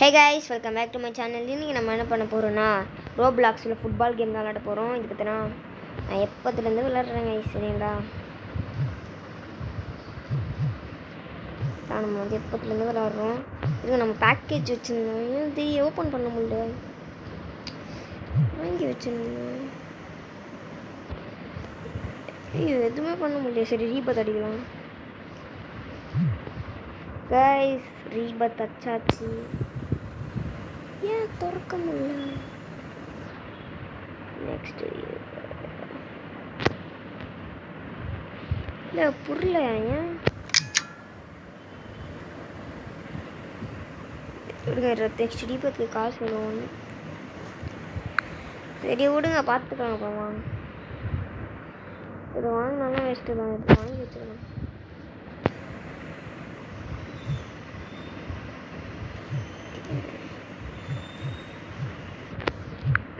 Hey guys, welcome back to my channel. இன்றைக்கி நம்ம என்ன பண்ண போகிறோன்னா ரோப்ளாக்ஸில் ஃபுட்பால் கேம் தான் விளையாட போகிறோம். இது பார்த்தீங்கன்னா நான் எப்போத்துலேருந்து விளையாடுறேன் கைஸ், சரிங்களா? நம்ம வந்து எப்போத்துலேருந்து விளையாடுறோம். இது நம்ம பேக்கேஜ் வச்சுருந்தோம். இது ஓப்பன் பண்ண முடியல, வாங்கி வச்சுருந்தோம். ஐயோ, எதுவுமே பண்ண முடியல. சரி, ரீபத் அடிக்கலாம் கைஸ். ரீபத் அச்சாச்சு. ஏன் திறக்க முடியல? நெக்ஸ்ட் இல்லை, புரியல. ஏன் விடுங்க, நெக்ஸ்ட் டீபத்துக்கு காசு வேணும். சரி விடுங்க, பார்த்துக்கலாம். அப்புறமா இது வாங்கினாலும் வேஸ்ட்டு தான். இது வாங்கி வச்சுக்கலாம்.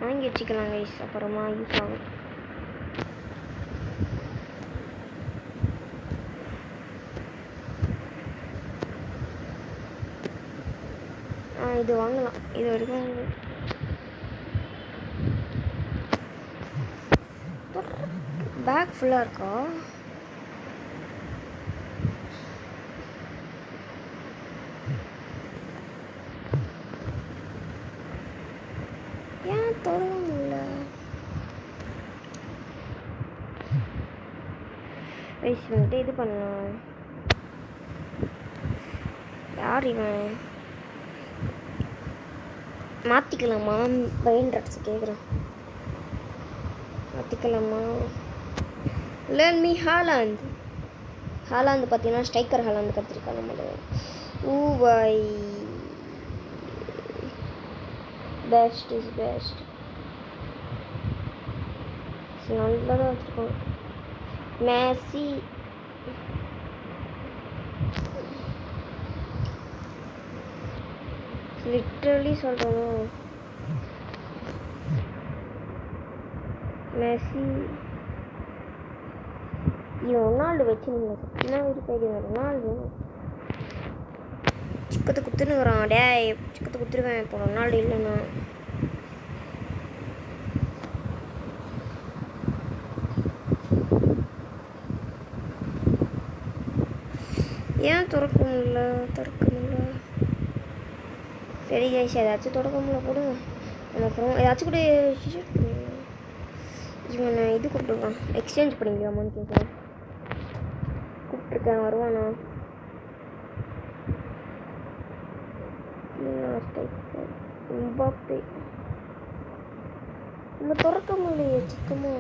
வாங்கி வச்சுக்கலாம் கைஸ், அப்புறமா யூஸ் ஆகும். இது வாங்கலாம். இது வரைக்கும் பேக் ஃபுல்லாக இருக்கா? ஏன் தொடங்க முடியல? ரைஸ் வந்துட்டு இது பண்ணலாம். யார் இவன்? மாற்றிக்கலாமா? பிரெயின் ட்ரக்ஸ் கேட்குறேன். மாற்றிக்கலாமா? Learn me Haaland. ஹாலாந்து பார்த்தீங்கன்னா ஸ்ட்ரைக்கர் ஹாலாந்து கற்றுருக்கா நம்மளோட. ஊவாய் பெஸ்ட் இஸ் பெஸ்ட். நல்லா தான் வச்சுருக்கோம். மேசி லிட்ரலி சொல்கிறோம். மெஸ்ஸி இவன் ரொனால்டு வச்சு நீங்கள் சத்தினா இருப்பாங்க. ரொனால்டு சிக்கத்தை குத்துனுக்குறான். டே, சிக்கத்தை குத்துருவேன் இப்போ ரொனால்டு இல்லைண்ணா. ஏன் திறக்க முடியல? சரி கைஸ், ஏதாச்சும் தொடக்க முடியல போடுங்க. நம்ம அப்புறம் ஏதாச்சும் கூட இவனை இது கூப்பிட்டுருக்கான். எக்ஸ்சேஞ்ச் பண்ணிக்கலாமான்னு கேட்குறேன். கூப்பிட்ருக்கேன், வருவானா? எம்பாப்பே நம்ம திறக்க முடியலையே சிக்கமா.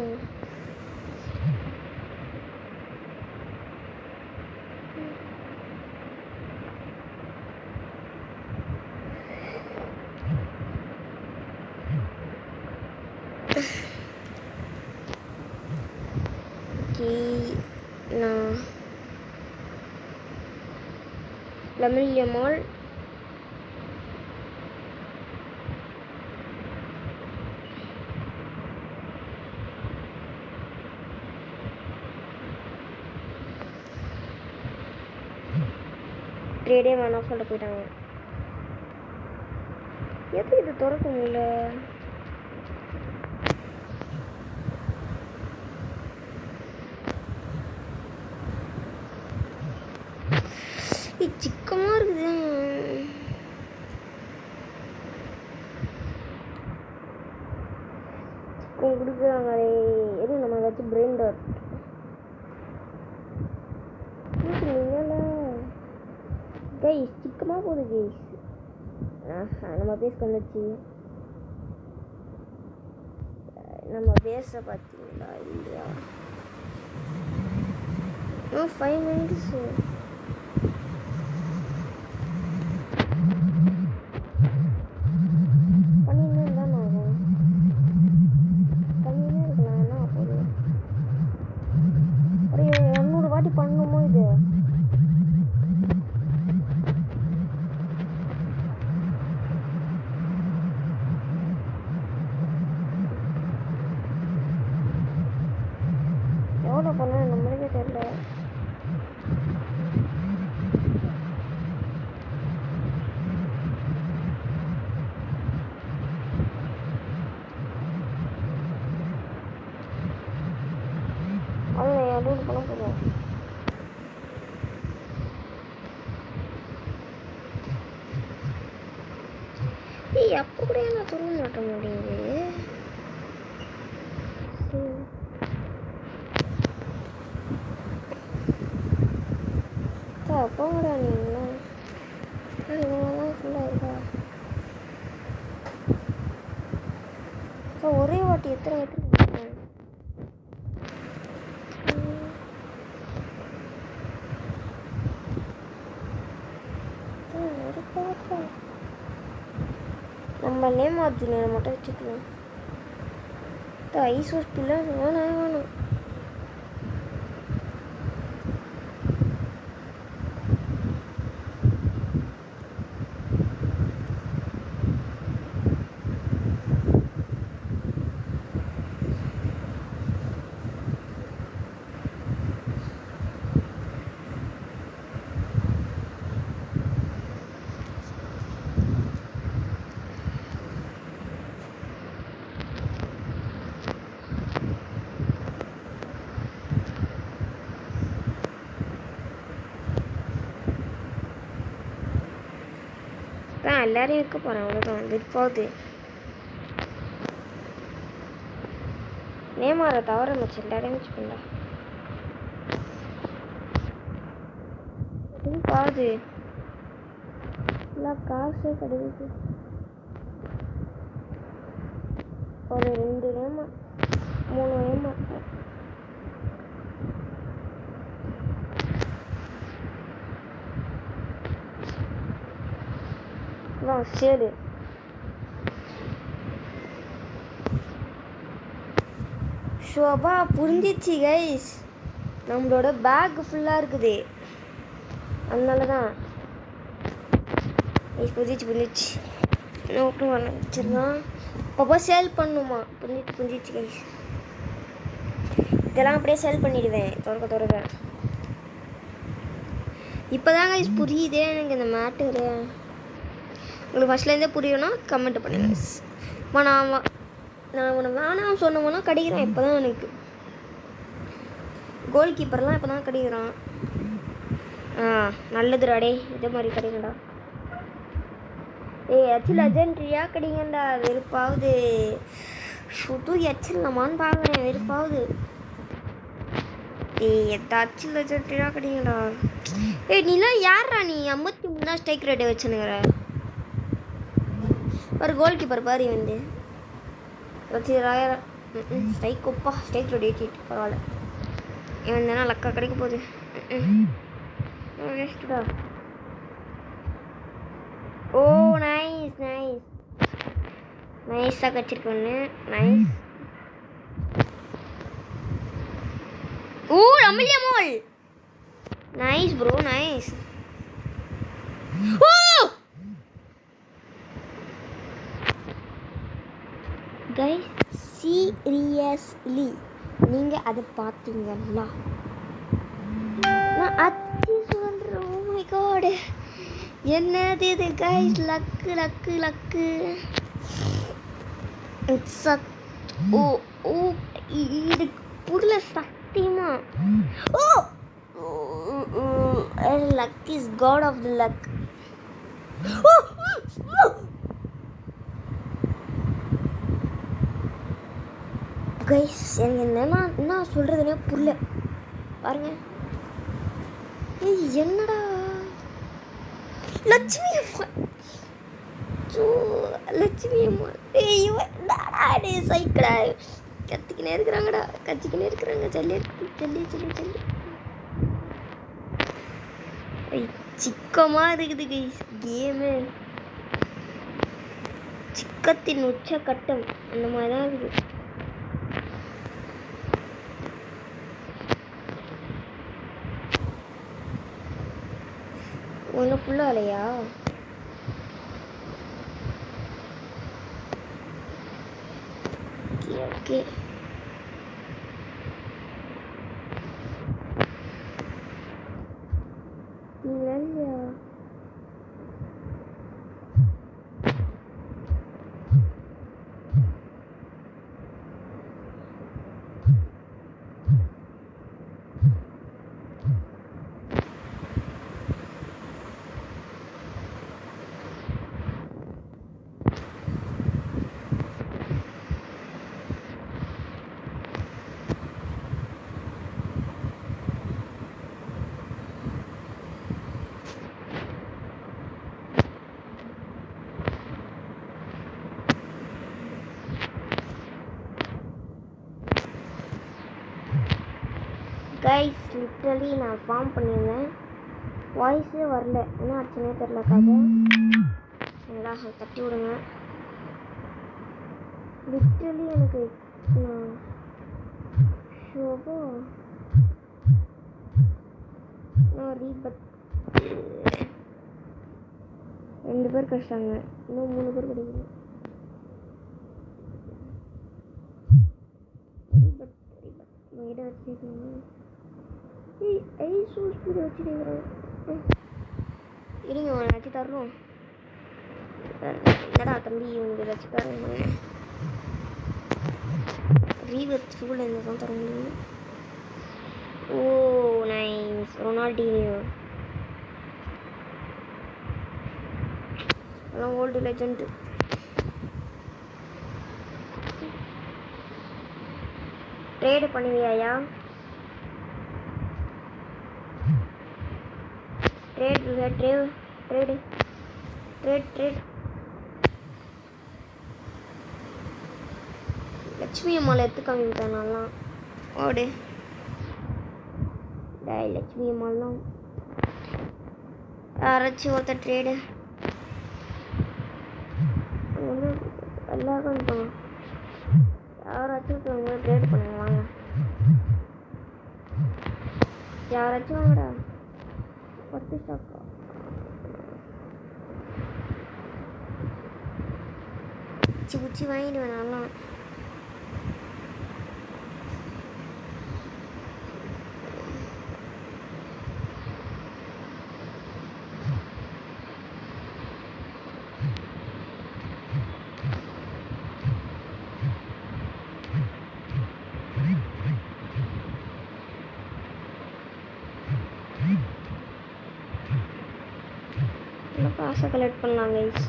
நான் லமின் யமால் ட்ரேடே வேணாம் சொல்லிட்டு போயிட்டாங்க. எப்படி இது திறக்க முடியல? சிக்கமாக இருக்குது. சிக்கம் கொடுக்குறாங்களே. எதுவும் நம்ம ஏதாச்சும் பிரெயின் டாட் கைஸ், சிக்கமாக போகுது கைஸ். நம்ம பேஸ்க்கு வந்துச்சு. நம்ம பேஸை பார்த்தீங்களா இல்லையா? 5 minutes. பண்ணுமோ இது? எவ்வளோ பண்ண நம்மளுக்கே தெரியல. ஏய் அப்போ கூட நான் தூங்க மாட்ட முடியுது. போங்கடா நீங்களாம். இவங்கெல்லாம் ஃபுல்லாக இருக்கா? ஒரே வாட்டி எத்தனை வாட்டி ஒரு பாப்பா நம்ம நேம் அர்ஜுனை மட்டும் வச்சுக்கலாம். ஐஸ் ஹாஸ்பிட்டல் வேணும். எல்லாரையும் இருக்க போகிறேன். அவ்வளோதான். விற்பாது நேமாரை தவிர மிச்சம் எல்லாரையும் மிச்சம் பண்ணா பாது எல்லாம் காசே கிடையாது. ஒரு 2 நேமா 3 நேமா சரி. ஷோபா புரிஞ்சிச்சு கைஸ். நம்மளோட பேக் ஃபுல்லாக இருக்குது, அதனால தான் புரிஞ்சிச்சு. என்ன ஓப்பன் பண்ண வச்சிடலாம். அப்பப்போ சேல் பண்ணுமா. புரிஞ்சிச்சு கைஸ். இதெல்லாம் அப்படியே சேல் பண்ணிடுவேன் திறக்க. இப்போ தான் கைஸ் புரியுதே எனக்கு இந்த மேட்டரு. உங்களுக்கு ஃபஸ்ட்லேருந்தே புரியும்னா கமெண்ட் பண்ணுங்க. நான் உன்னை வேணாம் சொன்னவனா கிடைக்கிறான். இப்போ தான் எனக்கு கோல் கீப்பர்லாம் இப்போ தான் கிடைக்கிறான். நல்லதுடா டே, இதே மாதிரி கிடைக்கண்டா. எச்சில் அர்ஜென்ட்ரியா கிடைங்கண்டா. வெறுப்பாகுது. சுட்டு எச்சில்லமான்னு பார்க்குறேன். வெறுப்பாகுது. எதாச்சும் அர்ஜென்ட்ரியா கிடைங்கடா. நீலாம் யாரா நீ 53 தான் ஸ்ட்ரைக் ரேட்டை வச்சுனுங்கிற ஒரு கோல் கீப்பர் பாரு. வந்து ஸ்ட்ரைக் ஒப்பா ஸ்ட்ரைக் ரேட் 88. பரவாயில்ல. இவன் தானே லக்கா கிடைக்க போகுது. வேஸ்ட்டுடா. ஓ நைஸ் நைஸாக கச்சிருக்கோன்னு. நைஸ். ஓ அமல்யா மோல். Nice bro nice. Oh guys seriously நீங்கள் அதை பார்த்தீங்களா? நான் அத்தி சொல்கிறேன். ஓ மை காட், என்னது இது கைஸ்? லக்கு ஓ ஓ இது புரியல சத்தியமா. Oh luck is god of the luck. Guys எனக்கு என்ன சொல்கிறதுனே புரியல. பாருங்க. என்னடா லட்சுமி அம்மா சைக்கிளா கத்திக்கினே இருக்கிறாங்கடா. ஜல்லி சிக்கமாக இருக்குது கைஸ் கேமு. சிக்கத்தின் உச்சக்கட்டம் அந்த மாதிரி தான் இருக்குது. ஒன்றும் ஃபுல்லாக இல்லையா? ஓகே இல்லையா? கைஸ் லிட்ரலி நான் ஃபார்ம் பண்ணியிருந்தேன், வாய்ஸே வரல, என்ன ஆச்சுன்னே தெரிலக்காக. நல்லா தட்டி விடுங்க. லிட்ரலி எனக்கு ஷோபோ ரீபட் 2 பேர் கஷ்டாங்க, இன்னும் 3 பேர் கிடைக்கணும். ரீபட் இதை வச்சுருக்கீங்க. ஐசோ ஸ்பீடு வச்சுருக்கிறேன். இருங்க வச்சு தரணும். என்னடா தம்பி உங்களுக்கு ஏதாச்சும் தரணும். ரீபட் ஸ்கூலில் இருந்து தான் தர முடியும். ஓ நைஸ், ரொனால்டினியோ எல்லாம் ஓல்டு லெஜெண்ட். ட்ரேடு பண்ணுவியாயா? ட்ரேடு லட்சுமி அம்மாவில் எடுத்து காமிக்கிட்டேன் நல்லா. ஓடு டாய் லட்சுமி அம்மாலாம் யாராச்சும் ஒருத்தர் ட்ரேடு எல்லாருக்கும் இருப்பாங்க. யாராச்சும் ஒருத்தவங்க ட்ரேட் பண்ணுங்க வாங்க. யாராச்சும் வாங்கடா. 10 ஸ்டாக்கா குச்சி வாங்கிடுவேன் நல்லா. காசை கலெக்ட் பண்ணலாம் கைஸ்.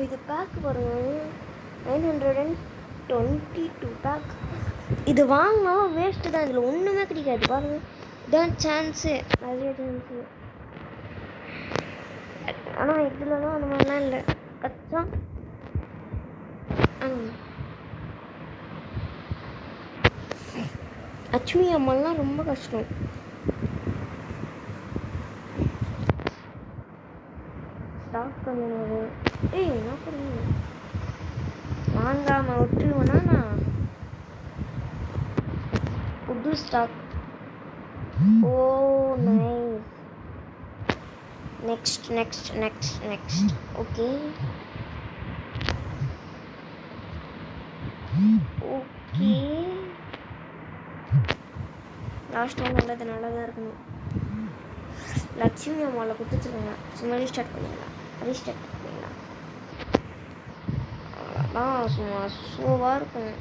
இது பேக் பாருங்க, 922 பேக். இது வாங்கினாலும் வேஸ்ட்டு தான், இதில் ஒன்றுமே கிடைக்காது பாருங்க. இதான் சான்ஸு, நிறைய சான்ஸு. ஆனால் இதில் அந்த மாதிரிலாம் இல்லை. கச்சா லட்சுமி அம்மாலாம் ரொம்ப கஷ்டம். ஸ்டாக் பண்ணுறது என்ன பண்ணுங்க வாங்காமல் விட்டுருவேன்னா நான் புது stock. Oh nice. Next okay last one நல்லா தான் இருக்கணும். லட்சுமி அம்மாவில் கொடுத்துருக்காங்க, சும்மா ரீஸ்டார்ட் பண்ணிடலாம். அவ்வளோதான், சும்மா சூவாக இருக்கும்.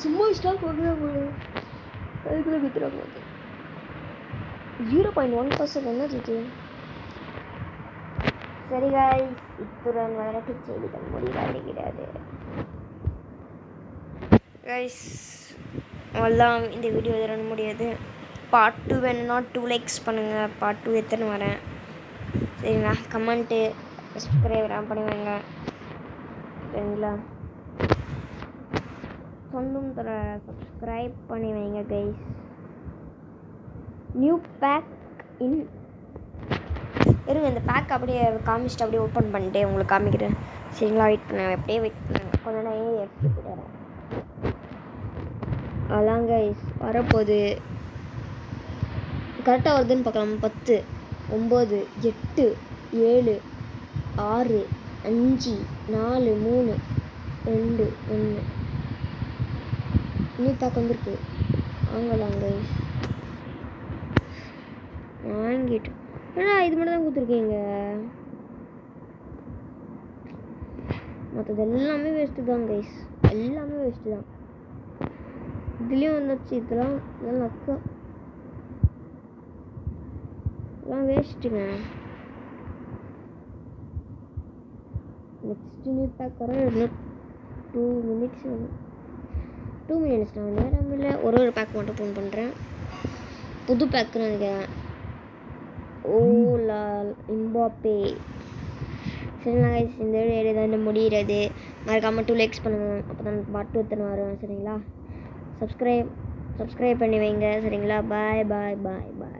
சும்மா ஸ்டாக் வாங்குறாங்க, அதுக்குள்ளே விற்றுறாங்க. 0.1% என்னது இது? சரி காய்ஸ், இத்துடன் வரட்டு செய்திகள் முடிவடைகிறது. கைஸ் அவ்வளோதான், இந்த வீடியோ தர முடியாது. பார்ட் 2 வேணும்னா 2 லைக்ஸ் பண்ணுங்கள். பார்ட் 2 எத்தனை வரேன் சரிங்களா? கமெண்ட்டு சப்ஸ்கிரைபெலாம் பண்ணுவாங்க சரிங்களா? சொந்தம் தர சப்ஸ்கிரைப் பண்ணி வைங்க கைஸ். நியூ பேக் இன் இருங்க, இந்த பேக் அப்படியே காமிச்சிட்டு அப்படியே ஓப்பன் பண்ணிட்டு உங்களுக்கு காமிக்கிறேன் சரிங்களா? வெயிட் பண்ணுங்க கொஞ்ச நேரம் எடுத்து போயிடுறேன். அதான் கைஸ் வரப்போகுது, கரெக்டாக வருதுன்னு பார்க்கலாம். 10 9 8 7 6 5 4 3 2 1 இன்னும் தாக்க வந்துருக்கு. வாங்கலாம் கைஸ், வாங்கிட்டு ஏன்னா இது மட்டும் தான் கொடுத்துருக்கீங்க, மற்றது எல்லாமே வேஸ்ட்டு தான் கைஸ், எல்லாமே வேஸ்ட்டு தான். இதுலேயும் வந்துச்சு, இதெல்லாம் நக்க எல்லாம் வேஸ்ட்டுங்க. நெக்ஸ்ட் நியூ பேக் வர இன்னும் 2 மினிட்ஸ் நான் நேரம் இல்லை. ஒரு பேக் மட்டும் ஃபோன் பண்ணுறேன். புது பேக்குன்னு நினைக்கிறேன். ஓலால் எம்பாப்பே. சரிங்களா கைஸ், இந்த வீடியோ தான் முடிகிறது. மறக்காமல் 2 லைக்ஸ் பண்ணுங்கள். அப்போ தான் பாட்டு எத்தனை வரும். சரிங்களா, சப்ஸ்கிரைப் பண்ணி வைங்க. சரிங்களா, பாய் பாய் பாய் பாய்.